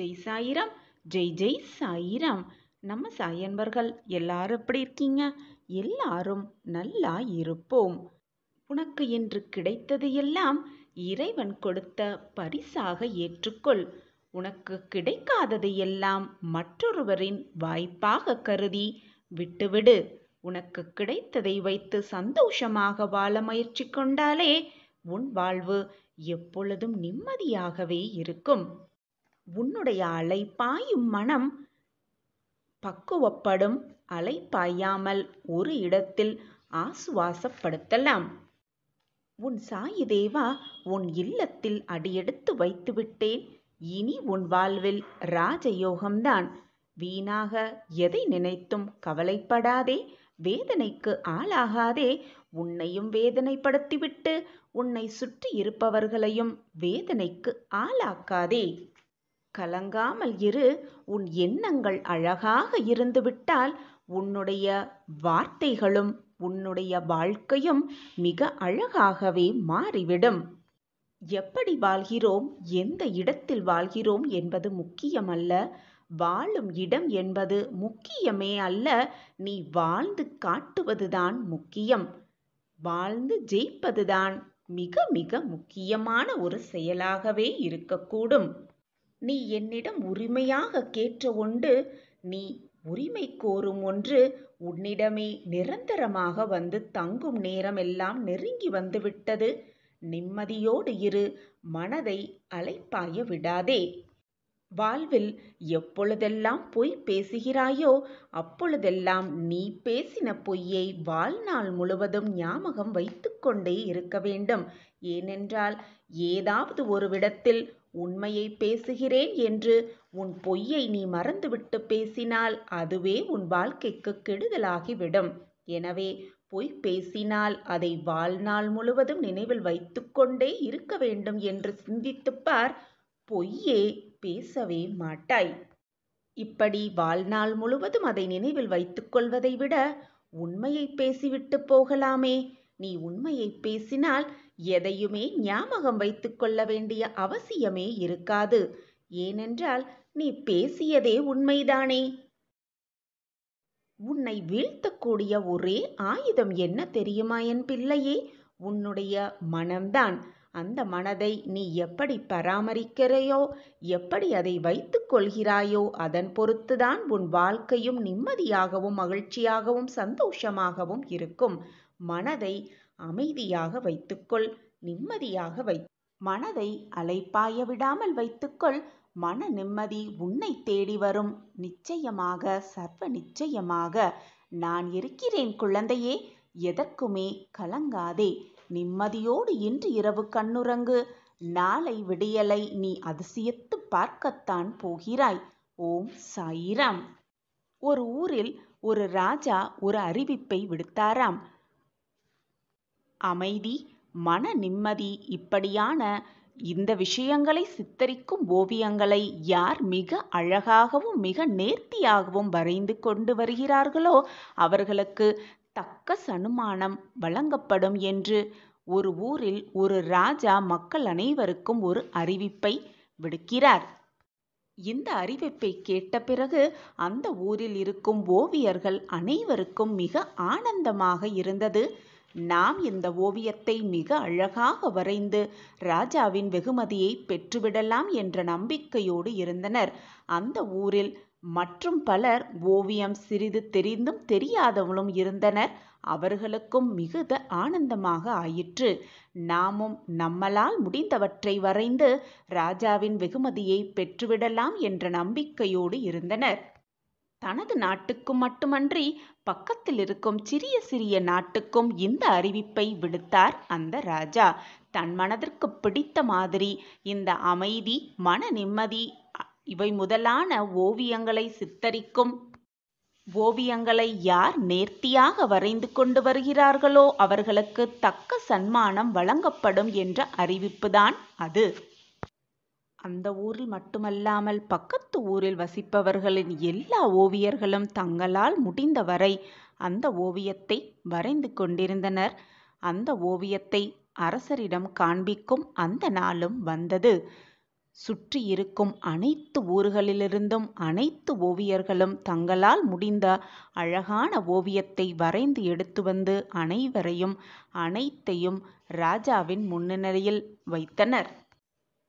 ஜெய் சாயிராம். ஜெய் ஜெய் சாயிராம். நம்ம சாயன்பர்கள் எல்லாரும் எப்படி இருக்கீங்க? எல்லாரும் நல்லா இருப்போம். உனக்கு இன்று கிடைத்தது எல்லாம் இறைவன் கொடுத்த பரிசாக ஏற்றுக்கொள். உனக்கு கிடைக்காதது எல்லாம் மற்றொருவரின் வாய்ப்பாக கருதி விட்டுவிடு. உனக்கு கிடைத்ததை வைத்து சந்தோஷமாக வாழ முயற்சி கொண்டாலே உன் வாழ்வு எப்பொழுதும் நிம்மதியாகவே இருக்கும். உன்னுடைய அலைப்பாயும் மனம் பக்குவப்படும். அலைப்பாயாமல் ஒரு இடத்தில் ஆசுவாசப்படுத்தலாம். உன் சாயி தேவா உன் இல்லத்தில் அடியெடுத்து வைத்துவிட்டேன். இனி உன் வாழ்வில் ராஜயோகம்தான். வீணாக எதை நினைத்தும் கவலைப்படாதே. வேதனைக்கு ஆளாகாதே. உன்னையும் வேதனைப்படுத்திவிட்டு உன்னை சுற்றி இருப்பவர்களையும் வேதனைக்கு ஆளாக்காதே. கலங்காமல் இரு. உன் எண்ணங்கள் அழகாக இருந்துவிட்டால் உன்னுடைய வார்த்தைகளும் உன்னுடைய வாழ்க்கையும் மிக அழகாகவே மாறிவிடும். எப்படி வாழ்கிறோம், எந்த இடத்தில் வாழ்கிறோம் என்பது முக்கியமல்ல. வாழும் இடம் என்பது முக்கியமே அல்ல. நீ வாழ்ந்து காட்டுவதுதான் முக்கியம். வாழ்ந்து ஜெயிப்பதுதான் மிக மிக முக்கியமான ஒரு செயலாகவே இருக்கக்கூடும். நீ என்னிடம் உரிமையாக கேட்ட ஒன்று, நீ உரிமை கோரும் ஒன்று உன்னிடமே நிரந்தரமாக வந்து தங்கும் நேரம் எல்லாம் நெருங்கி வந்துவிட்டது. நிம்மதியோடு இரு. மனதை அலைப்பாய விடாதே. வாழ்வில் எப்பொழுதெல்லாம் பொய் பேசுகிறாயோ அப்பொழுதெல்லாம் நீ பேசின பொய்யை வாழ்நாள் முழுவதும் ஞாபகம் வைத்து கொண்டே இருக்க வேண்டும். ஏனென்றால் ஏதாவது ஒரு விடத்தில் உண்மையை பேசுகிறேன் என்று உன் பொய்யை நீ மறந்துவிட்டு பேசினால் அதுவே உன் வாழ்க்கைக்கு கெடுதலாகிவிடும். எனவே பொய் பேசினால் அதை வாழ்நாள் முழுவதும் நினைவில் வைத்து கொண்டே இருக்க வேண்டும் என்று சிந்தித்துப்பார். பொய்யே பேசவே மாட்டாய். இப்படி வாழ்நாள் முழுவதும் அதை நினைவில் வைத்துக் கொள்வதை விட உண்மையை பேசிவிட்டு போகலாமே. நீ உண்மையை பேசினால் எதையுமே ஞாபகம் வைத்துக் கொள்ள வேண்டிய அவசியமே இருக்காது. ஏனென்றால் நீ பேசியதே உண்மைதானே. உன்னை வீழ்த்தக்கூடிய ஒரே ஆயுதம் என்ன தெரியுமா என் பிள்ளையே? உன்னுடைய மனம்தான். அந்த மனதை நீ எப்படி பராமரிக்கிறாயோ, எப்படி அதை வைத்துக் கொள்கிறாயோ அதன் பொறுத்துதான் உன் வாழ்க்கையும் நிம்மதியாகவும் மகிழ்ச்சியாகவும் சந்தோஷமாகவும் இருக்கும். மனதை அமைதியாக வைத்துக்கொள். நிம்மதியாக மனதை அலைப்பாய விடாமல் வைத்துக்கொள். மன நிம்மதி உன்னை தேடி வரும். நிச்சயமாக, சர்வ நிச்சயமாக. நான் இருக்கிறேன் குழந்தையே. எதற்குமே கலங்காதே. நிம்மதியோடு இன்று இரவு கண்ணுறங்கு. நாளை விடியலை நீ அதிசயித்து பார்க்கத்தான் போகிறாய். ஓம் சாயிராம். ஒரு ஊரில் ஒரு ராஜா ஒரு அறிவிப்பை விடுத்தாராம். அமைதி, மன நிம்மதி இப்படியான இந்த விஷயங்களை சித்தரிக்கும் ஓவியங்களை யார் மிக அழகாகவும் மிக நேர்த்தியாகவும் வரைந்து கொண்டு வருகிறார்களோ அவர்களுக்கு தக்க சன்மானம் வழங்கப்படும் என்று ஒரு ஊரில் ஒரு ராஜா மக்கள் அனைவருக்கும் ஒரு அறிவிப்பை விடுக்கிறார். இந்த அறிவிப்பை கேட்ட பிறகு அந்த ஊரில் இருக்கும் ஓவியர்கள் அனைவருக்கும் மிக ஆனந்தமாக இருந்தது. நாம் இந்த ஓவியத்தை மிக அழகாக வரைந்து ராஜாவின் வெகுமதியை பெற்றுவிடலாம் என்ற நம்பிக்கையோடு இருந்தனர். அந்த ஊரில் மற்றும் பலர் ஓவியம் சிறிது தெரிந்தும் தெரியாதவளும் இருந்தனர். அவர்களுக்கும் மிகுந்த ஆனந்தமாக ஆயிற்று. நாமும் நம்மளால் முடிந்தவற்றை வரைந்து ராஜாவின் வெகுமதியை பெற்றுவிடலாம் என்ற நம்பிக்கையோடு இருந்தனர். தனது நாட்டுக்கும் மட்டுமன்றி பக்கத்தில் இருக்கும் சிறிய சிறிய நாட்டுக்கும் இந்த அறிவிப்பை விடுத்தார் அந்த ராஜா. தன் மனதிற்கு பிடித்த மாதிரி இந்த அமைதி, மன நிம்மதி இவை முதலான ஓவியங்களை சித்தரிக்கும் ஓவியங்களை யார் நேர்த்தியாக வரைந்து கொண்டு வருகிறார்களோ அவர்களுக்கு தக்க சன்மானம் வழங்கப்படும் என்ற அறிவிப்புதான் அது. அந்த ஊரில் மட்டுமல்லாமல் பக்கத்து ஊரில் வசிப்பவர்களின் எல்லா ஓவியர்களும் தங்களால் முடிந்தவரை அந்த ஓவியத்தை வரைந்து கொண்டிருந்தனர். அந்த ஓவியத்தை அரசரிடம் காண்பிக்கும் அந்த நாளும் வந்தது. சுற்றி இருக்கும் அனைத்து ஊர்களிலிருந்தும் அனைத்து ஓவியர்களும் தங்களால் முடிந்த அழகான ஓவியத்தை வரைந்து எடுத்து வந்து அனைத்தையும் ராஜாவின் முன்னிலையில் வைத்தனர்.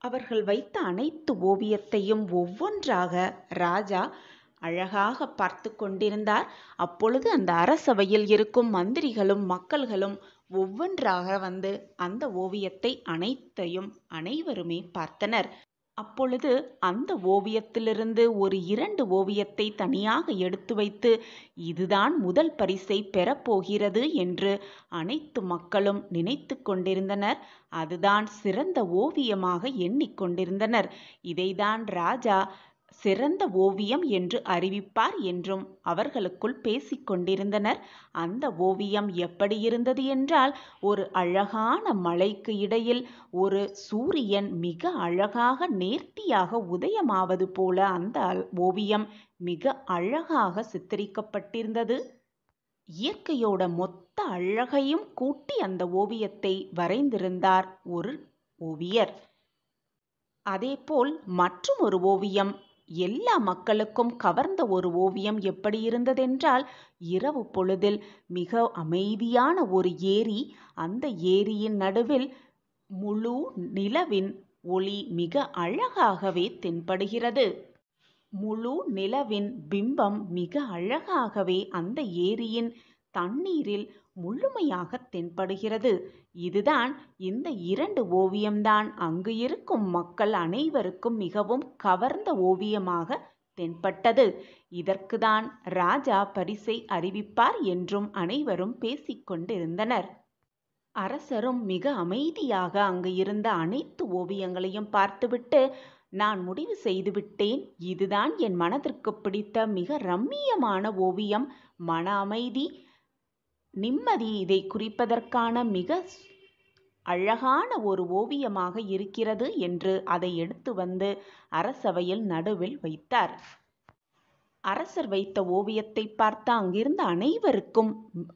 அவர்கள் வைத்த அனைத்து ஓவியத்தையும் ஒவ்வொன்றாக ராஜா அழகாக பார்த்து கொண்டிருந்தார். அப்பொழுது அந்த அரசவையில் இருக்கும் மந்திரிகளும் மக்கள்களும் ஒவ்வொன்றாக வந்து அந்த ஓவியத்தை அனைவருமே பார்த்தனர். அப்பொழுது அந்த ஓவியத்திலிருந்து ஒரு 2 ஓவியத்தை தனியாக எடுத்து வைத்து இதுதான் முதல் பரிசை பெறப்போகிறது என்று அனைத்து மக்களும் நினைத்து கொண்டிருந்தனர். அதுதான் சிறந்த ஓவியமாக எண்ணிக்கொண்டிருந்தனர். இதைதான் ராஜா சிறந்த ஓவியம் என்று அறிவிப்பார் என்றும் அவர்களுக்குள் பேசிக்கொண்டிருந்தனர். அந்த ஓவியம் எப்படி இருந்தது என்றால், ஒரு அழகான மலைக்கு இடையில் ஒரு சூரியன் மிக அழகாக நேர்த்தியாக உதயமாவது போல அந்த ஓவியம் மிக அழகாக சித்தரிக்கப்பட்டிருந்தது. இயற்கையோட மொத்த அழகையும் கூட்டி அந்த ஓவியத்தை வரைந்திருந்தார் ஒரு ஓவியர். அதேபோல் மற்றும் ஒரு ஓவியம் எல்லா மக்களுக்கும் கவர்ந்த ஒரு ஓவியம் எப்படி இருந்ததென்றால், இரவு பொழுதில் மிக அமைதியான ஒரு ஏரி, அந்த ஏரியின் நடுவில் முழு நிலவின் ஒளி மிக அழகாகவே தென்படுகிறது. முழு நிலவின் பிம்பம் மிக அழகாகவே அந்த ஏரியின் தண்ணீரில் முழுமையாக தென்படுகிறது. இதுதான் இந்த 2 ஓவியம்தான் அங்கு இருக்கும் மக்கள் அனைவருக்கும் மிகவும் கவர்ந்த ஓவியமாக தென்பட்டது. இதற்குதான் ராஜா பரிசை அறிவிப்பார் என்றும் அனைவரும் பேசிக்கொண்டிருந்தனர். அரசரும் மிக அமைதியாக அங்கு இருந்த அனைத்து ஓவியங்களையும் பார்த்துவிட்டு, நான் முடிவு செய்துவிட்டேன், இதுதான் என் மனதிற்கு பிடித்த மிக ரம்மியமான ஓவியம், மன அமைதி, நிம்மதி இதை குறிப்பதற்கான மிக அழகான ஒரு ஓவியமாக இருக்கிறது என்று அதை எடுத்து வந்து அரசவையில் நடுவில் வைத்தார். அரசர் வைத்த ஓவியத்தை பார்த்த அங்கிருந்த அனைவருக்கும்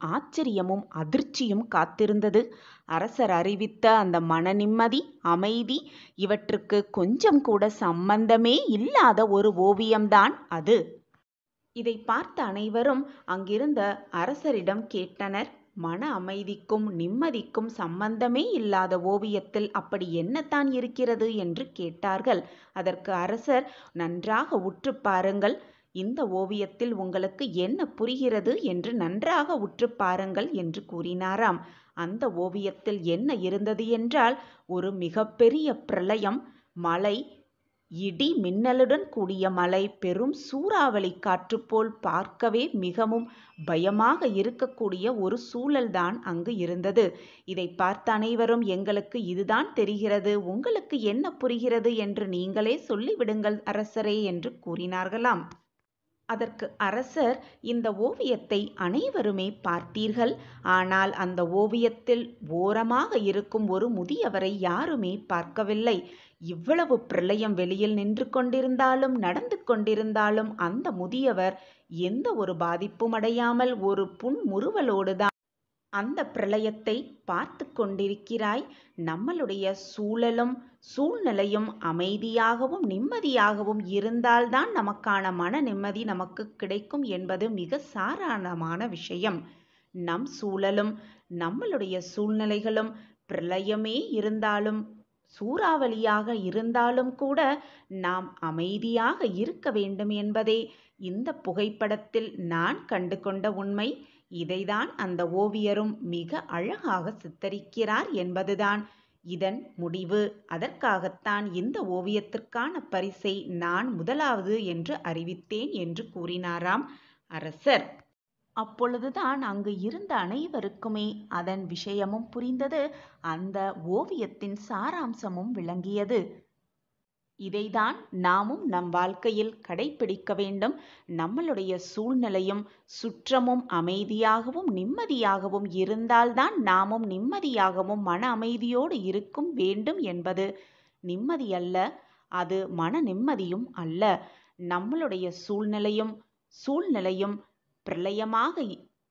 ஆச்சரியமும் அதிர்ச்சியும் காத்திருந்தது. அரசர் அறிவித்த அந்த மன நிம்மதி, அமைதி இவற்றுக்கு கொஞ்சம் கூட சம்பந்தமே இல்லாத ஒரு ஓவியம்தான் அது. இதை பார்த்த அனைவரும் அங்கிருந்த அரசரிடம் கேட்டனர், மன அமைதிக்கும் நிம்மதிக்கும் சம்பந்தமே இல்லாத ஓவியத்தில் அப்படி என்னத்தான் இருக்கிறது என்று கேட்டார்கள். அதற்கு அரசர், நன்றாக உற்று பாருங்கள், இந்த ஓவியத்தில் உங்களுக்கு என்ன புரிகிறது என்று நன்றாக உற்று பாருங்கள் என்று கூறினாராம். அந்த ஓவியத்தில் என்ன இருந்தது என்றால், ஒரு மிகப்பெரிய பிரளயம், மழை, இடி மின்னலுடன் கூடிய மழை, பெரும் சூறாவளி காற்று போல் பார்க்கவே மிகவும் பயமாக இருக்கக்கூடிய ஒரு சூழல்தான் அங்கு இருந்தது. இதை பார்த்த அனைவரும், எங்களுக்கு இதுதான் தெரிகிறது, உங்களுக்கு என்ன புரிகிறது என்று நீங்களே சொல்லிவிடுங்கள் அரசரே என்று கூறினார்களாம். அதற்கு அரசர், இந்த ஓவியத்தை அனைவருமே பார்த்தீர்கள், ஆனால் அந்த ஓவியத்தில் ஓரமாக இருக்கும் ஒரு முதியவரை யாருமே பார்க்கவில்லை. இவ்வளவு பிரளயம் வெளியில் நின்று கொண்டிருந்தாலும் நடந்து கொண்டிருந்தாலும் அந்த முதியவர் எந்த ஒரு பாதிப்பும் அடையாமல் ஒரு புன்முறுவலோடுதான் அந்த பிரளயத்தை பார்த்து கொண்டிருக்கிறாய். நம்மளுடைய சூழ்நிலையும் அமைதியாகவும் நிம்மதியாகவும் இருந்தால்தான் நமக்கான மன நிம்மதி நமக்கு கிடைக்கும் என்பது மிக சாதாரணமான விஷயம். நம் சூழலும் நம்மளுடைய சூழ்நிலைகளும் பிரளயமே இருந்தாலும் சூறாவளியாக இருந்தாலும் கூட நாம் அமைதியாக இருக்க வேண்டும் என்பதே இந்த புகைப்படத்தில் நான் கண்டு கொண்ட உண்மை. இதைதான் அந்த ஓவியரும் மிக அழகாக சித்தரிக்கிறார் என்பதுதான் இதன் முடிவு. அதற்காகத்தான் இந்த ஓவியத்திற்கான பரிசை நான் முதலாவது என்று அறிவித்தேன் என்று கூறினாராம் அரசர். அப்பொழுதுதான் அங்கு இருந்த அனைவருக்குமே அதன் விஷயமும் புரிந்தது, அந்த ஓவியத்தின் சாராம்சமும் விளங்கியது. இதைதான் நாமும் நம் வாழ்க்கையில் கடைப்பிடிக்க வேண்டும். நம்மளுடைய சூழ்நிலையும் சுற்றமும் அமைதியாகவும் நிம்மதியாகவும் இருந்தால்தான் நாமும் நிம்மதியாகவும் மன அமைதியோடு இருக்கும் வேண்டும் என்பது நிம்மதி அல்ல, அது மன நிம்மதியும் அல்ல. நம்மளுடைய சூழ்நிலையும் பிரளயமாக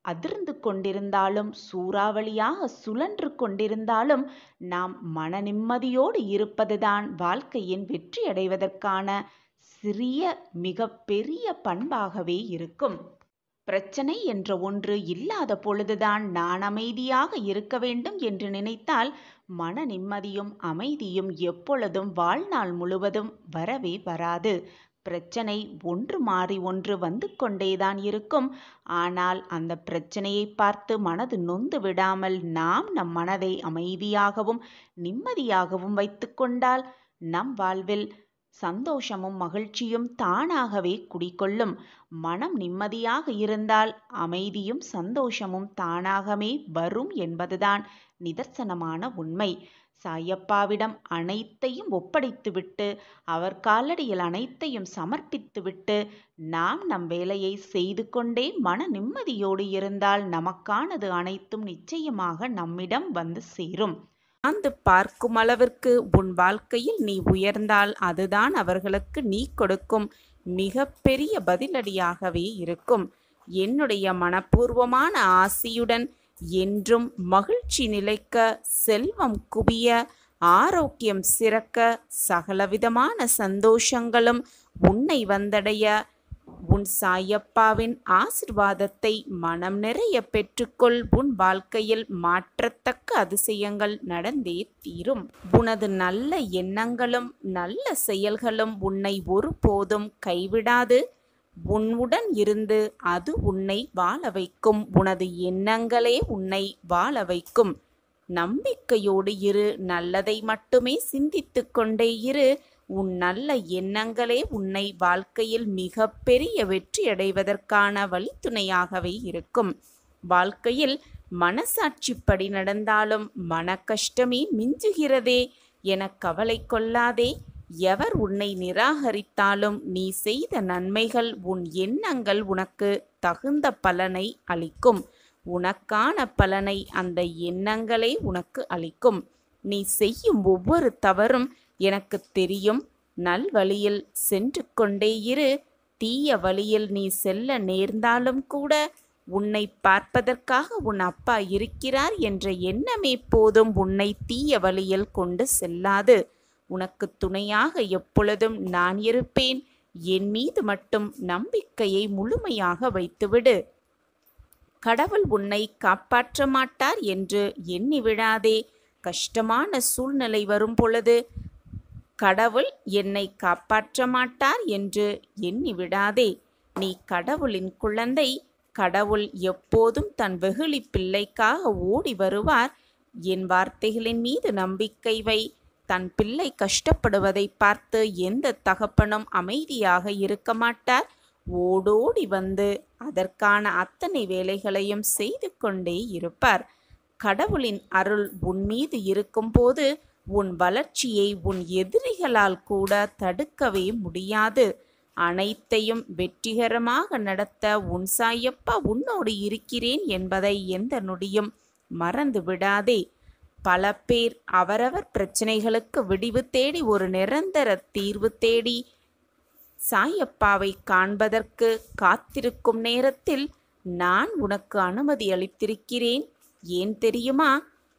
அதிர்ந்து கொண்டிருந்தாலும் சூறாவளியாக சுழன்று கொண்டிருந்தாலும் நாம் மன நிம்மதியோடு இருப்பதுதான் வாழ்க்கையின் வெற்றியடைவதற்கான சிறிய மிக பெரிய பண்பாகவே இருக்கும். பிரச்சனை என்ற ஒன்று இல்லாத பொழுதுதான் நான் அமைதியாக இருக்க வேண்டும் என்று நினைத்தால் மன நிம்மதியும் அமைதியும் எப்பொழுதும் வாழ்நாள் முழுவதும் வரவே வராது. பிரச்சனை ஒன்று மாறி ஒன்று வந்து கொண்டேதான் இருக்கும். ஆனால் அந்த பிரச்சனையை பார்த்து மனது நொந்து விடாமல் நாம் நம் மனதை அமைதியாகவும் நிம்மதியாகவும் வைத்து கொண்டால் நம் வாழ்வில் சந்தோஷமும் மகிழ்ச்சியும் தானாகவே குடிகொள்ளும். மனம் நிம்மதியாக இருந்தால் அமைதியும் சந்தோஷமும் தானாகவே வரும் என்பதுதான் நிதர்சனமான உண்மை. சாயப்பாவிடம் அனைத்தையும் ஒப்படைத்துவிட்டு அவர் காலடியில் அனைத்தையும் சமர்ப்பித்துவிட்டு நாம் நம் வேலையை செய்து கொண்டே மன நிம்மதியோடு இருந்தால் நமக்கானது அனைத்தும் நிச்சயமாக நம்மிடம் வந்து சேரும். ஆழ்ந்து பார்க்கும் அளவிற்கு உன் வாழ்க்கையில் நீ உயர்ந்தால் அதுதான் அவர்களுக்கு நீ கொடுக்கும் மிக பெரிய பதிலடியாகவே இருக்கும். என்னுடைய மனப்பூர்வமான ஆசியுடன் என்றும் மகிழ்ச்சி நிலைக்க, செல்வம் குவிய, ஆரோக்கியம் சிறக்க, சகலவிதமான சந்தோஷங்களும் உன்னை வந்தடைய உன் சாயப்பாவின் ஆசிர்வாதத்தை மனம் நிறைய பெற்றுக்கொள். உன் வாழ்க்கையில் மாற்றத்தக்க அதிசயங்கள் நடந்தே தீரும். உனது நல்ல எண்ணங்களும் நல்ல செயல்களும் உன்னை ஒருபோதும் கைவிடாது. உன்னுடன் இருந்து அது உன்னை வாழ வைக்கும். உனது எண்ணங்களே உன்னை வாழ வைக்கும். நம்பிக்கையோடு இரு. நல்லதை மட்டுமே சிந்தித்து கொண்டே இரு. உன் நல்ல எண்ணங்களே உன்னை வாழ்க்கையில் மிக பெரிய வெற்றியடைவதற்கான வழித்துணையாகவே இருக்கும். வாழ்க்கையில் மனசாட்சிப்படி நடந்தாலும் மன கஷ்டமே மிஞ்சுகிறதே என கவலை கொள்ளாதே. எவர் உன்னை நிராகரித்தாலும் நீ செய்த நன்மைகள், உன் எண்ணங்கள் உனக்கு தகுந்த பலனை அளிக்கும். உனக்கான பலனை அந்த எண்ணங்களே உனக்கு அளிக்கும். நீ செய்யும் ஒவ்வொரு தவறும் எனக்கு தெரியும். நல்வழியில் சென்று கொண்டே இரு. தீய வழியில் நீ செல்ல நேர்ந்தாலும் கூட உன்னை பார்ப்பதற்காக உன் அப்பா இருக்கிறார் என்ற எண்ணமே போதும். உன்னை தீய வழியில் கொண்டு செல்லாது. உனக்கு துணையாக எப்பொழுதும் நான் இருப்பேன். என் மீது மட்டும் நம்பிக்கையை முழுமையாக வைத்துவிடு. கடவுள் உன்னை காப்பாற்ற மாட்டார் என்று எண்ணி விடாதே. கஷ்டமான சூழ்நிலை வரும் பொழுது கடவுள் என்னை காப்பாற்ற மாட்டார் என்று எண்ணி விடாதே. நீ கடவுளின் குழந்தை. கடவுள் எப்போதும் தன் வெகுளி பிள்ளைக்காக ஓடி வருவார். என் வார்த்தைகளின் மீது நம்பிக்கை வை. தன் பிள்ளை கஷ்டப்படுவதை பார்த்து எந்த தகப்பனும் அமைதியாக இருக்க மாட்டார். ஓடோடி வந்து அதற்கான அத்தனை வேலைகளையும் செய்து கொண்டே இருப்பார். கடவுளின் அருள் உன் மீது இருக்கும்போது உன் வளர்ச்சியை உன் எதிரிகளால் கூட தடுக்கவே முடியாது. அனைத்தையும் வெற்றிகரமாக நடத்த உன் சாயப்பா உன்னோடு இருக்கிறேன் என்பதை எந்த நொடியும் மறந்து விடாதே. பல பேர் அவரவர் பிரச்சனைகளுக்கு விடிவு தேடி ஒரு நிரந்தர தீர்வு தேடி சாயப்பாவை காண்பதற்கு காத்திருக்கும் நேரத்தில் நான் உனக்கு அனுமதி அளித்திருக்கிறேன். ஏன் தெரியுமா?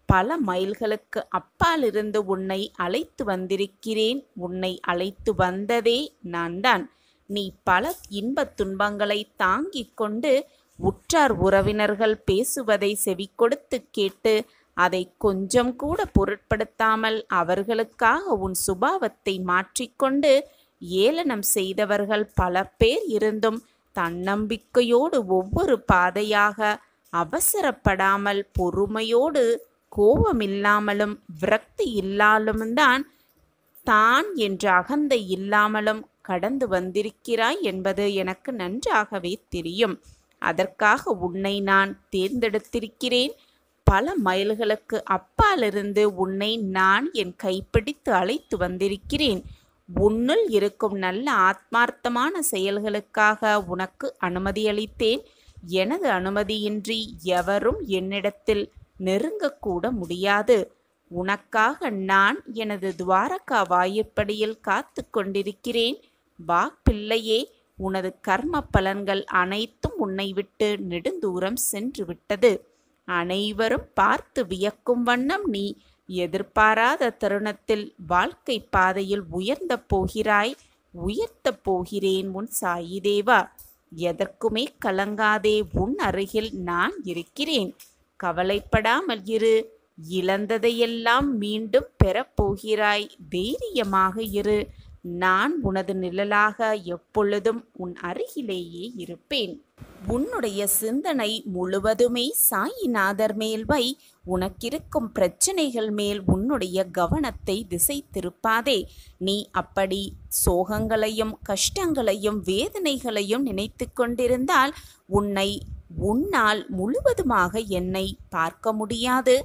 பல மைல்களுக்கு அப்பாலிருந்து உன்னை அழைத்து வந்திருக்கிறேன். உன்னை அழைத்து வந்ததே நான் தான். நீ பல இன்பத் துன்பங்களை தாங்கிக் கொண்டு உற்றார் உறவினர்கள் பேசுவதை செவி கொடுத்து கேட்டு அதை கொஞ்சம் கூட பொருட்படுத்தாமல் அவர்களுக்காக உன் சுபாவத்தை மாற்றிக்கொண்டு ஏளனம் செய்தவர்கள் பல பேர் இருந்தும் தன்னம்பிக்கையோடு ஒவ்வொரு பாதையாக அவசரப்படாமல் பொறுமையோடு கோபமில்லாமலும் விரக்தி இல்லாமலும் தான் என்ற அகந்தை இல்லாமலும் கடந்து வந்திருக்கிறாய் என்பது எனக்கு நன்றாகவே தெரியும். அதற்காக உன்னை நான் தேர்ந்தெடுத்திருக்கிறேன். பல மைல்களுக்கு அப்பாலிருந்து உன்னை நான் என் கைப்பிடித்து அழைத்து வந்திருக்கிறேன். உன்னுள் இருக்கும் நல்ல ஆத்மார்த்தமான செயல்களுக்காக உனக்கு அனுமதி அளித்தேன். எனது அனுமதியின்றி எவரும் என்னிடத்தில் நெருங்கக்கூட முடியாது. உனக்காக நான் எனது துவாரகா வாயிற்படியில் காத்து கொண்டிருக்கிறேன். வா பிள்ளையே, உனது கர்ம பலன்கள் அனைத்தும் உன்னை விட்டு நெடுந்தூரம் சென்று விட்டது. அனைவரும் பார்த்து வியக்கும் வண்ணம் நீ எதிர்பாராத தருணத்தில் வாழ்க்கை பாதையில் உயர்த்தப் போகிறேன் உன் சாயி தேவா. எதற்குமே கலங்காதே, உன் அருகில் நான் இருக்கிறேன். கவலைப்படாமல் இரு. இழந்ததையெல்லாம் மீண்டும் பெறப்போகிறாய். தைரியமாக இரு. நான் உனது நிழலாக எப்பொழுதும் உன் அருகிலேயே இருப்பேன். உன்னுடைய சிந்தனை முழுவதுமே சாயிநாதர் மேல் வை. உனக்கிருக்கும் பிரச்சனைகள் மேல் உன்னுடைய கவனத்தை திசை திருப்பாதே. நீ அப்படி சோகங்களையும் கஷ்டங்களையும் வேதனைகளையும் நினைத்து கொண்டிருந்தால் உன்னால் முழுவதுமாக என்னை பார்க்க முடியாது.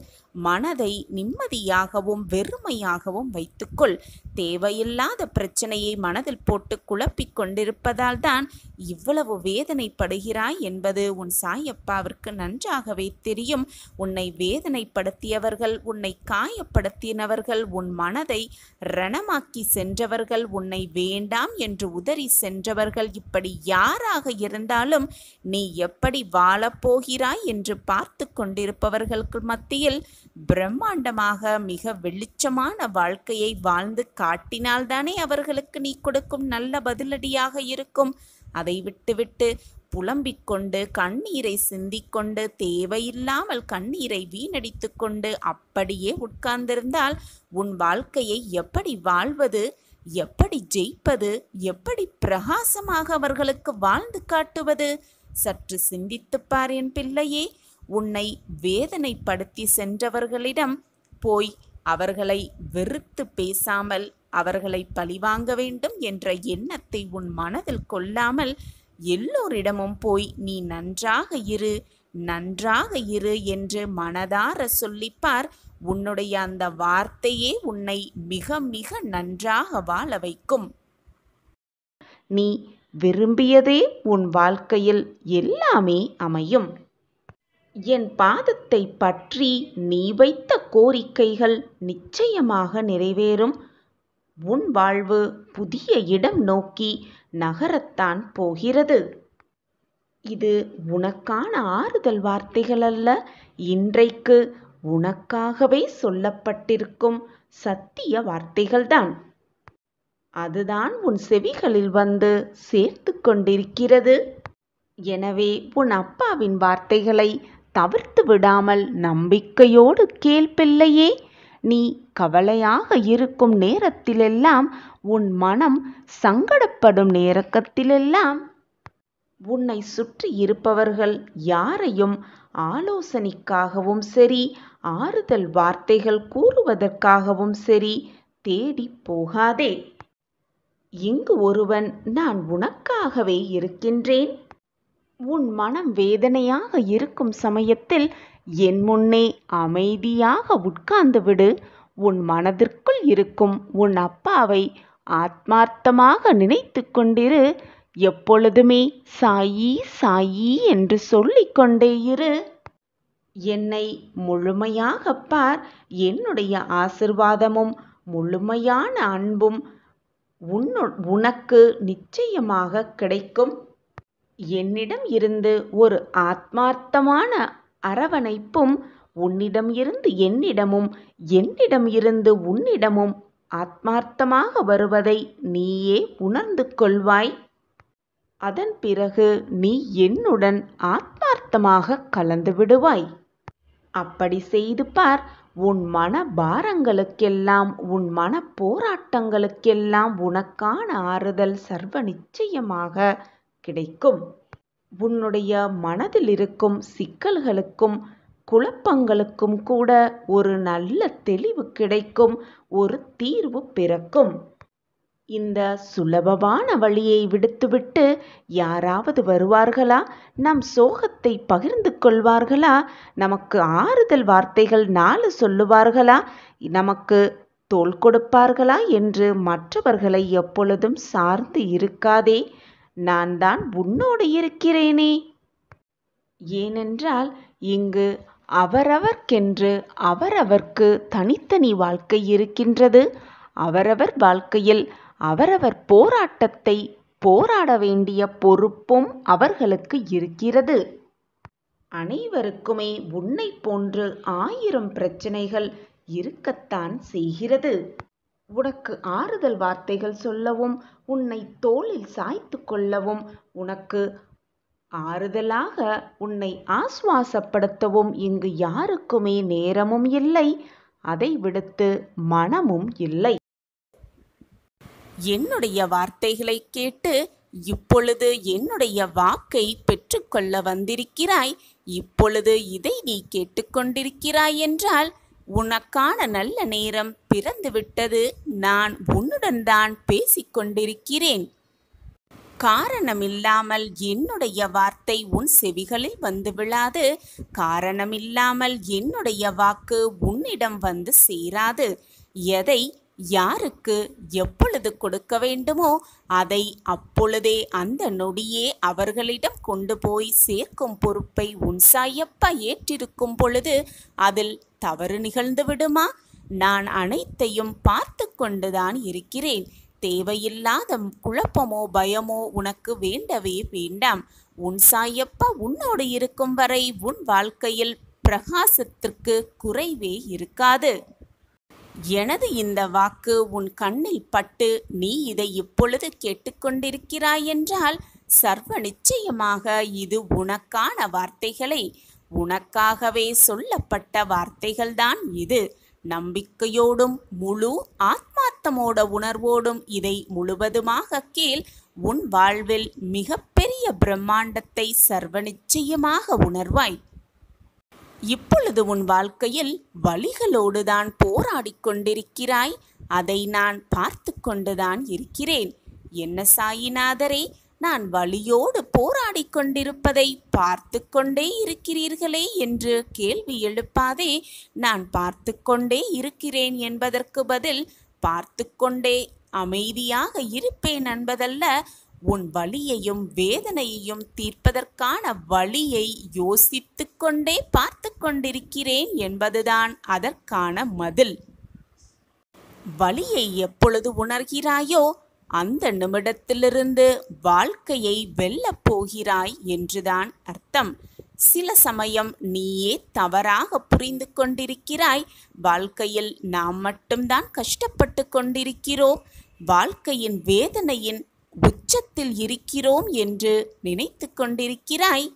மனதை நிம்மதியாகவும் வெறுமையாகவும் வைத்துக்கொள். தேவையில்லாத பிரச்சனையை மனதில் போட்டு குழப்பிக் கொண்டிருப்பதால் தான் இவ்வளவு வேதனைப்படுகிறாய் என்பது உன் சாயப்பாவிற்கு நன்றாகவே தெரியும். உன்னை வேதனைப்படுத்தியவர்கள், உன்னை காயப்படுத்தினவர்கள், உன் மனதை ரணமாக்கி சென்றவர்கள், உன்னை வேண்டாம் என்று உதறி சென்றவர்கள், இப்படி யாராக இருந்தாலும் நீ எப்படி வாழப்போகிறாய் என்று பார்த்து கொண்டிருப்பவர்களுக்கு மத்தியில் பிரம்மாண்டமாக மிக வெளிச்சமான வாழ்க்கையை வாழ்ந்து காட்டினால்தானே அவர்களுக்கு நீ கொடுக்கும் நல்ல பதிலடியாக இருக்கும். அதை விட்டுவிட்டு புலம்பிக் கொண்டு கண்ணீரை சிந்திக்கொண்டு தேவையில்லாமல் கண்ணீரை வீணடித்து கொண்டு அப்படியே உட்கார்ந்திருந்தால் உன் வாழ்க்கையை எப்படி வாழ்வது, எப்படி ஜெயிப்பது, எப்படி பிரகாசமாக அவர்களுக்கு வாழ்ந்து காட்டுவது? சற்று சிந்தித்துப்பார் என் பிள்ளையே. உன்னை வேதனைப்படுத்தி சென்றவர்களிடம் போய் அவர்களை வெறுத்து பேசாமல் அவர்களை பழிவாங்க வேண்டும் என்ற எண்ணத்தை உன் மனதில் கொள்ளாமல் எல்லோரிடமும் போய் நீ நன்றாக இரு என்று மனதார சொல்லிப்பார். உன்னுடைய அந்த வார்த்தையே உன்னை மிக மிக நன்றாக வாழ வைக்கும். நீ விரும்பியதே உன் வாழ்க்கையில் எல்லாமே அமையும். என் பாதத்தை பற்றி நீ வைத்த கோரிக்கைகள் நிச்சயமாக நிறைவேறும். உன் வாழ்வு புதிய இடம் நோக்கி நகரத்தான் போகிறது. இது உனக்கான ஆறுதல் வார்த்தைகள் அல்ல, இன்றைக்கு உனக்காகவே சொல்லப்பட்டிருக்கும் சத்திய வார்த்தைகள்தான். அதுதான் உன் செவிகளில் வந்து சேர்த்து கொண்டிருக்கிறது. எனவே உன் அப்பாவின் வார்த்தைகளை தவிர்த்து விடாமல் நம்பிக்கையோடு கேள் பிள்ளையே. நீ கவலையாக இருக்கும் நேரத்திலெல்லாம், உன் மனம் சங்கடப்படும் நேரத்திலெல்லாம் உன்னை சுற்றி இருப்பவர்கள் யாரையும் ஆலோசனைக்காகவும் சரி, ஆறுதல் வார்த்தைகள் கூறுவதற்காகவும் சரி தேடி போகாதே. இங்கு ஒருவன் நான் உனக்காகவே இருக்கின்றேன். உன் மனம் வேதனையாக இருக்கும் சமயத்தில் என் முன்னே அமைதியாக உட்கார்ந்து விடு. உன் மனதிற்குள் இருக்கும் உன் அப்பாவை ஆத்மார்த்தமாக நினைத்து கொண்டிரு. எப்பொழுதுமே சாயி சாயி என்று சொல்லிக்கொண்டே இரு. என்னை முழுமையாக பார். என்னுடைய ஆசிர்வாதமும் முழுமையான அன்பும் உனக்கு நிச்சயமாக கிடைக்கும். என்னிடம் இருந்து ஒரு ஆத்மார்த்தமான அரவணைப்பும் உன்னிடம் இருந்து என்னிடமும், என்னிடம் இருந்து உன்னிடமும் ஆத்மார்த்தமாக வருவதை நீயே உணர்ந்து கொள்வாய். அதன் பிறகு நீ என்னுடன் ஆத்மார்த்தமாக கலந்து விடுவாய். அப்படி செய்து பார். உன் மன பாரங்களுக்கெல்லாம், உன் மன போராட்டங்களுக்கெல்லாம் உனக்கான ஆறுதல் சர்வ நிச்சயமாக கிடைக்கும். உன்னுடைய மனதில் இருக்கும் சிக்கல்களுக்கும் குழப்பங்களுக்கும் கூட ஒரு நல்ல தெளிவு கிடைக்கும், ஒரு தீர்வு பிறக்கும். இந்த சுலபமான வழியை விடுத்துவிட்டு யாராவது வருவார்களா? நம் சோகத்தை பகிர்ந்து கொள்வார்களா? நமக்கு ஆறுதல் வார்த்தைகள் 4 சொல்லுவார்களா? நமக்கு தோள் கொடுப்பார்களா என்று மற்றவர்களை எப்பொழுதும் சார்ந்து இருக்காதே. நான் தான் உன்னோடு இருக்கிறேனே. ஏனென்றால் இங்கு அவரவர்க்கென்று அவரவர்க்கு தனித்தனி வாழ்க்கை இருக்கின்றது. அவரவர் வாழ்க்கையில் அவரவர் போராட்டத்தை போராட வேண்டிய பொறுப்பும் அவர்களுக்கு இருக்கிறது. அனைவருக்குமே உன்னை போன்று 1000 பிரச்சனைகள் இருக்கத்தான் செய்கிறது. உனக்கு ஆறுதல் வார்த்தைகள் சொல்லவும், உன்னை தோளில் சாய்த்து கொள்ளவும், உனக்கு ஆறுதலாக உன்னை ஆசுவாசப்படுத்தவும் இங்கு யாருக்குமே நேரமும் இல்லை, அதை விடுத்து மனமும் இல்லை. என்னுடைய வார்த்தைகளை கேட்டு இப்பொழுது என்னுடைய வாக்கை பெற்றுக்கொள்ள வந்திருக்கிறாய். இப்பொழுது இதை நீ கேட்டுக்கொண்டிருக்கிறாய் என்றால் உனக்கான நல்ல நேரம் பிறந்துவிட்டது. நான் உன்னுடன் தான் பேசிக்கொண்டிருக்கிறேன். காரணமில்லாமல் என்னுடைய வார்த்தை உன் செவிகளில் வந்து விழாது. காரணமில்லாமல் என்னுடைய வாக்கு உன்னிடம் வந்து சேராது. எதை யாருக்கு எப்பொழுது கொடுக்க வேண்டுமோ அதை அப்பொழுதே அந்த நொடியே அவர்களிடம் கொண்டு போய் சேர்க்கும் பொறுப்பை உன் சாயப்பா ஏற்றிருக்கும் பொழுது அதில் தவறு நிகழ்ந்து விடுமா? நான் அனைத்தையும் பார்த்து கொண்டுதான் இருக்கிறேன். தேவையில்லாத குழப்பமோ பயமோ உனக்கு வேண்டவே வேண்டாம். உன் சாயப்பா உன்னோடு இருக்கும் வரை உன் வாழ்க்கையில் பிரகாசத்திற்கு குறைவே இருக்காது. எனது இந்த வாக்கு உன் கண்ணில் பட்டு நீ இதை இப்பொழுது கேட்டுக்கொண்டிருக்கிறாய் என்றால் சர்வ நிச்சயமாக இது உனக்கான வார்த்தைகளை, உனக்காகவே சொல்லப்பட்ட வார்த்தைகள்தான் இது. நம்பிக்கையோடும் முழு ஆத்மார்த்தமோட உணர்வோடும் இதை முழுவதுமாக கேள். உன் வாழ்வில் மிகப்பெரிய பிரம்மாண்டத்தை சர்வ நிச்சயமாக உணர்வாய். இப்பொழுது உன் வாழ்க்கையில் வலிகளோடுதான் போராடி கொண்டிருக்கிறாய். அதை நான் பார்த்து கொண்டுதான் இருக்கிறேன். என்ன சாயிநாதரே, நான் வலியோடு போராடி கொண்டிருப்பதை பார்த்து கொண்டே இருக்கிறீர்களே என்று கேள்வி எழுப்பாதே. நான் பார்த்து கொண்டே இருக்கிறேன் என்பதற்கு பதில் பார்த்து கொண்டே அமைதியாக இருப்பேன் என்பதல்ல. உன் வலியையும் வேதனையையும் தீர்ப்பதற்கான வழியை யோசித்து கொண்டே பார்த்து கொண்டிருக்கிறேன் என்பதுதான் அதற்கான பதில். வலியை எப்பொழுது உணர்கிறாயோ அந்த நிமிடத்திலிருந்து வாழ்க்கையை வெல்லப் போகிறாய் என்றுதான் அர்த்தம். சில சமயம் நீயே தவறாக புரிந்து கொண்டிருக்கிறாய். வாழ்க்கையில் நாம் மட்டும்தான் கஷ்டப்பட்டு கொண்டிருக்கிறோம், வாழ்க்கையின் வேதனையின் உச்சத்தில் இருக்கிறோம் என்று நினைத்து கொண்டிருக்கிறாய்.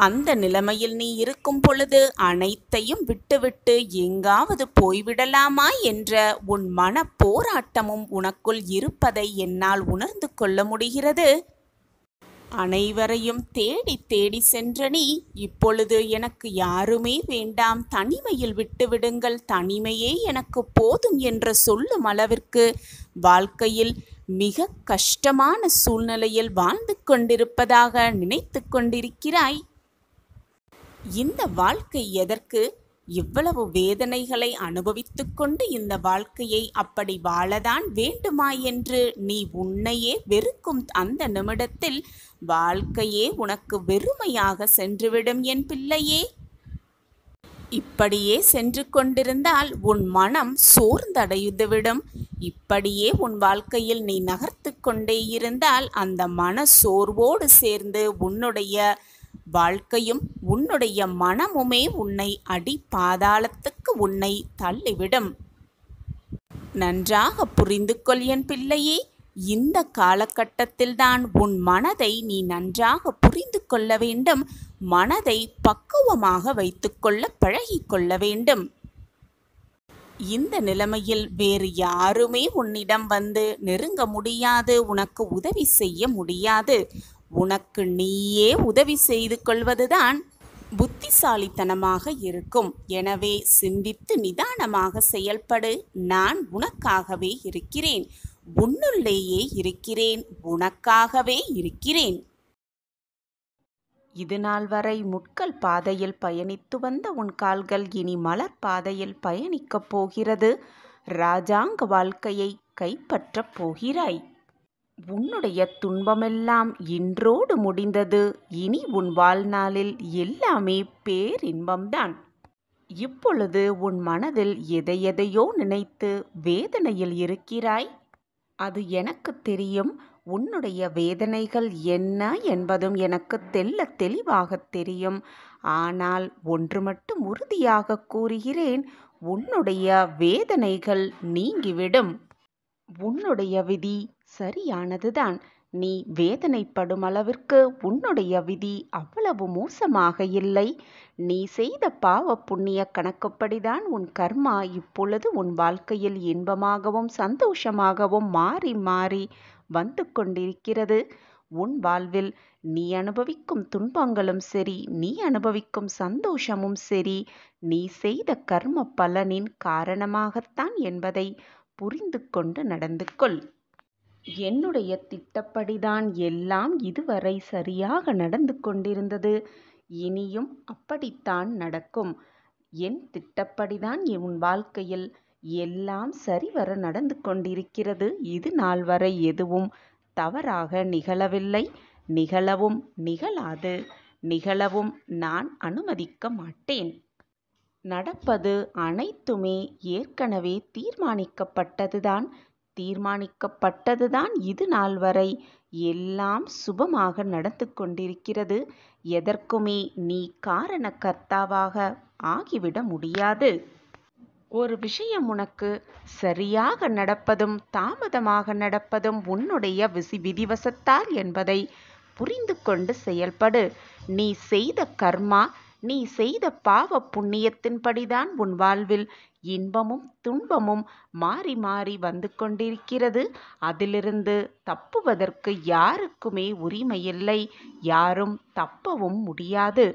அந்த நிலைமையில் நீ இருக்கும் பொழுது அனைத்தையும் விட்டுவிட்டு எங்காவது போய்விடலாமா என்ற உன் மன போராட்டமும் உனக்குள் இருப்பதை என்னால் உணர்ந்து கொள்ள முடிகிறது. அனைவரையும் தேடி தேடி சென்ற நீ இப்பொழுது எனக்கு யாருமே வேண்டாம், தனிமையில் விட்டுவிடுங்கள், தனிமையே எனக்கு போதும் என்று சொல்லும் அளவிற்கு வாழ்க்கையில் மிக கஷ்டமான சூழ்நிலையில் வாழ்ந்து கொண்டிருப்பதாக நினைத்து கொண்டிருக்கிறாய். இந்த வாழ்க்கை எதற்கு? இவ்வளவு வேதனைகளை அனுபவித்து கொண்டு இந்த வாழ்க்கையை அப்படி வாழதான் வேண்டுமா என்று நீ உன்னையே வெறுக்கும் அந்த நிமிடத்தில் வாழ்க்கையே உனக்கு வெறுமையாக சென்றுவிடும் என் பிள்ளையே. இப்படியே சென்று கொண்டிருந்தால் உன் மனம் சோர்ந்தடைந்துவிடும். இப்படியே உன் வாழ்க்கையில் நீ நகர்த்து கொண்டே இருந்தால் அந்த மன சோர்வோடு சேர்ந்து உன்னுடைய வாழ்க்கையும் உன்னுடைய மனமுமே உன்னை அடி பாதாளத்துக்கு உன்னை தள்ளிவிடும். நன்றாக புரிந்து கொள் என் பிள்ளையே. இந்த காலகட்டத்தில்தான் உன் மனதை நீ நன்றாக புரிந்து கொள்ள வேண்டும். மனதை பக்குவமாக வைத்துக்கொள்ள பழகிக்கொள்ள வேண்டும். இந்த நிலைமையில் வேறு யாருமே உன்னிடம் வந்து நெருங்க முடியாது, உனக்கு உதவி செய்ய முடியாது. உனக்கு நீயே உதவி செய்து கொள்வதுதான் புத்திசாலித்தனமாக இருக்கும். எனவே சிந்தித்து நிதானமாக செயல்படு. நான் உனக்காகவே இருக்கிறேன், உன்னுள்ளேயே இருக்கிறேன், உனக்காகவே இருக்கிறேன். இதுநாள் வரை முட்கள் பாதையில் பயணித்து வந்த உன் கால்கள் இனி மலர் பாதையில் பயணிக்கப் போகிறது. ராஜாங்க வாழ்க்கையை கைப்பற்றப் போகிறாய். உன்னுடைய துன்பமெல்லாம் இன்றோடு முடிந்தது. இனி உன் வாழ்நாளில் எல்லாமே பேரின்பம்தான். இப்பொழுது உன் மனதில் எதையெதையோ நினைத்து வேதனையில் இருக்கிறாய். அது எனக்கு தெரியும். உன்னுடைய வேதனைகள் என்ன என்பதும் எனக்கு தெள்ளத் தெளிவாகத் தெரியும். ஆனால் ஒன்று மட்டும் உறுதியாகக் கூறுகிறேன், உன்னுடைய வேதனைகள் நீங்கிவிடும். உன்னுடைய விதி சரியானதுதான். நீ வேதனைப்படும் அளவிற்கு உன்னுடைய விதி அவ்வளவு மோசமாக இல்லை. நீ செய்த பாவ புண்ணிய கணக்குப்படிதான் உன் கர்மா இப்பொழுது உன் வாழ்க்கையில் இன்பமாகவும் சந்தோஷமாகவும் மாறி மாறி வந்து கொண்டிருக்கிறது. உன் வாழ்வில் நீ அனுபவிக்கும் துன்பங்களும் சரி, நீ அனுபவிக்கும் சந்தோஷமும் சரி, நீ செய்த கர்ம பலனின் காரணமாகத்தான் என்பதை புரிந்து கொண்டு நடந்து கொள். என்னுடைய திட்டப்படிதான் எல்லாம் இதுவரை சரியாக நடந்து கொண்டிருந்தது. இனியும் அப்படித்தான் நடக்கும். என் திட்டப்படிதான் உன் வாழ்க்கையில் எல்லாம் சரிவர நடந்து கொண்டிருக்கிறது. இது நாள் வரை எதுவும் தவறாக நிகழவில்லை, நிகழவும் நிகழாது, நிகழவும் நான் அனுமதிக்க மாட்டேன். நடப்பது அனைத்துமே ஏற்கனவே தீர்மானிக்கப்பட்டதுதான். இது நாள் வரை எல்லாம் சுபமாக நடந்து கொண்டிருக்கிறது. எதற்குமே நீ காரணகர்த்தாவாக ஆகிவிட முடியாது. ஒரு விஷயம் உனக்கு சரியாக நடப்பதும் தாமதமாக நடப்பதும் உன்னுடைய விதிவசத்தால் என்பதை புரிந்து கொண்டு செயல்படு. நீ செய்த கர்மா, நீ செய்த பாவ புண்ணியத்தின்படிதான் உன் வாழ்வில் இன்பமும் துன்பமும் மாறி மாறி வந்து கொண்டிருக்கிறது. அதிலிருந்து தப்புவதற்கு யாருக்குமே உரிமையில்லை, யாரும் தப்பவும் முடியாது.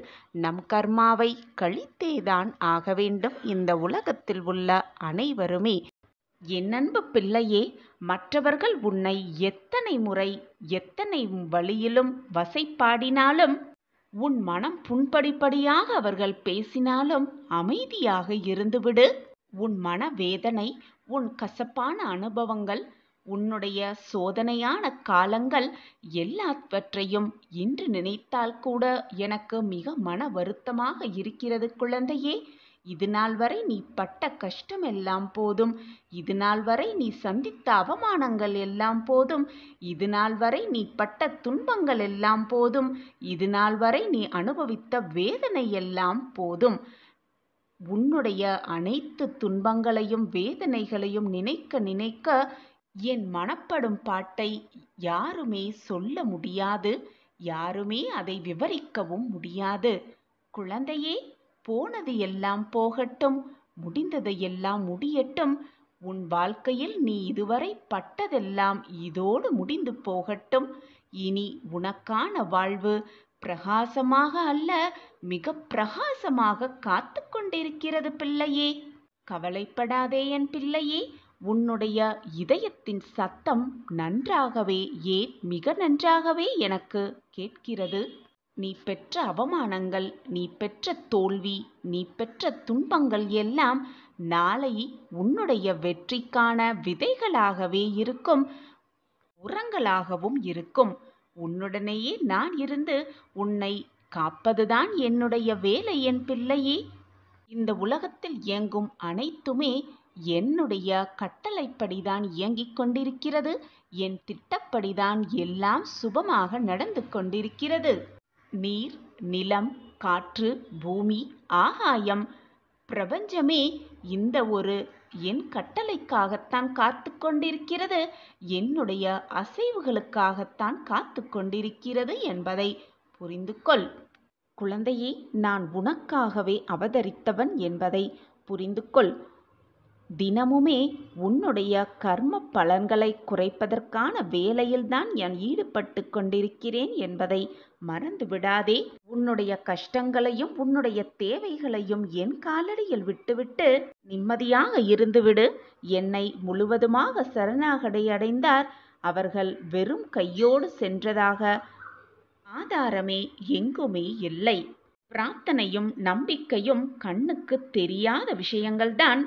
நம் கர்மாவை கழித்தேதான் ஆக வேண்டும் இந்த உலகத்தில் உள்ள அனைவருமே. என் அன்பு பிள்ளையே, மற்றவர்கள் உன்னை எத்தனை முறை எத்தனை வழியிலும் வசைபாடினாலும், உன் மனம் புண்படிப்படியாக அவர்கள் பேசினாலும் அமைதியாக இருந்துவிடு. உன் மனவேதனை, உன் கசப்பான அனுபவங்கள், உன்னுடைய சோதனையான காலங்கள் எல்லாவற்றையும் இன்று நினைத்தால் கூட எனக்கு மிக மன வருத்தமாக இருக்கிறது குழந்தையே. இது நாள் வரை நீ பட்ட கஷ்டம் எல்லாம் போதும். இது நாள் வரை நீ சந்தித்த அவமானங்கள் எல்லாம் போதும். இது நாள் வரை நீ பட்ட துன்பங்கள் எல்லாம் போதும். இது நாள் வரை நீ அனுபவித்த வேதனை எல்லாம் போதும். உன்னுடைய அனைத்து துன்பங்களையும் வேதனைகளையும் நினைக்க நினைக்க என் மனப்படும் பாட்டை யாருமே சொல்ல முடியாது, யாருமே அதை விவரிக்கவும் முடியாது. குழந்தையே, போனது எல்லாம் போகட்டும், முடிந்தது எல்லாம் முடியட்டும். உன் வாழ்க்கையில் நீ இதுவரை பட்டதெல்லாம் இதோடு முடிந்து போகட்டும். இனி உனக்கான வாழ்வு பிரகாசமாக அல்ல, மிக பிரகாசமாக காத்து கொண்டிருக்கிறது பிள்ளையே. கவலைப்படாதே என் பிள்ளையே. உன்னுடைய இதயத்தின் சத்தம் நன்றாகவே, ஏன் மிக நன்றாகவே எனக்கு கேட்கிறது. நீ பெற்ற அவமானங்கள், நீ பெற்ற தோல்வி, நீ பெற்ற துன்பங்கள் எல்லாம் நாளை உன்னுடைய வெற்றிக்கான விதைகளாகவே இருக்கும், உரங்களாகவும் இருக்கும். உன்னுடனேயே நான் இருந்து உன்னை காப்பதுதான் என்னுடைய வேலை என் பிள்ளையே. இந்த உலகத்தில் இயங்கும் அனைத்துமே என்னுடைய கட்டளைப்படிதான் இயங்கிக் கொண்டிருக்கிறது. என் திட்டப்படிதான் எல்லாம் சுபமாக நடந்து கொண்டிருக்கிறது. நீர், நிலம், காற்று, பூமி, ஆகாயம், பிரபஞ்சமே இந்த ஒரு என் கட்டளைக்காகத்தான் காத்து கொண்டிருக்கிறது. என்னுடைய அசைவுகளுக்காகத்தான் காத்து கொண்டிருக்கிறது என்பதை புரிந்து கொள். குழந்தையே, நான் உனக்காகவே அவதரித்தவன் என்பதை புரிந்து கொள். தினமுமே உன்னுடைய கர்ம பலன்களை குறைப்பதற்கான வேலையில்தான் நான் ஈடுபட்டு கொண்டிருக்கிறேன் என்பதை மறந்து விடாதே. உன்னுடைய கஷ்டங்களையும் உன்னுடைய தேவைகளையும் என் காலடியில் விட்டுவிட்டு நிம்மதியாக இருந்துவிடு. என்னை முழுவதுமாக சரணாகதி அடைந்தார் அவர்கள் வெறும் கையோடு சென்றதாக ஆதாரமே எங்குமே இல்லை. பிரார்த்தனையும் நம்பிக்கையும் கண்ணுக்கு தெரியாத விஷயங்கள்தான்.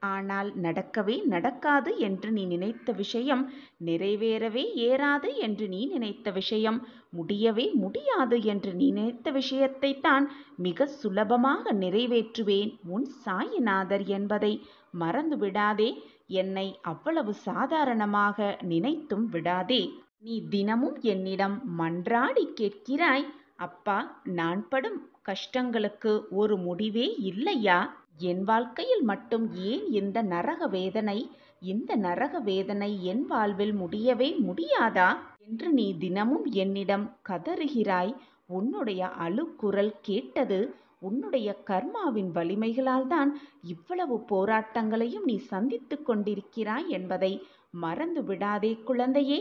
ஆனால் நடக்கவே நடக்காது என்று நீ நினைத்த விஷயம், நிறைவேறவே ஏறாது என்று நீ நினைத்த விஷயம், முடியவே முடியாது என்று நீ நினைத்த விஷயத்தை தான் மிக சுலபமாக நிறைவேற்றுவேன் உன் சாயிநாதர் என்பதை மறந்து விடாதே. என்னை அவ்வளவு சாதாரணமாக நினைத்தும் விடாதே. நீ தினமும் என்னிடம் மன்றாடி கேட்கிறாய், அப்பா, நான் படும் கஷ்டங்களுக்கு ஒரு முடிவே இல்லையா? என் வாழ்க்கையில் மட்டும் ஏன் இந்த நரக வேதனை? இந்த நரக வேதனை என் வாழ்வில் முடியவே முடியாதா என்று நீ தினமும் என்னிடம் கதறுகிறாய். உன்னுடைய அழுகுரல் கேட்டது உன்னுடைய கர்மாவின் வலிமைகளால் தான் இவ்வளவு போராட்டங்களையும் நீ சந்தித்துக் கொண்டிருக்கிறாய் என்பதை மறந்து விடாதே குழந்தையே.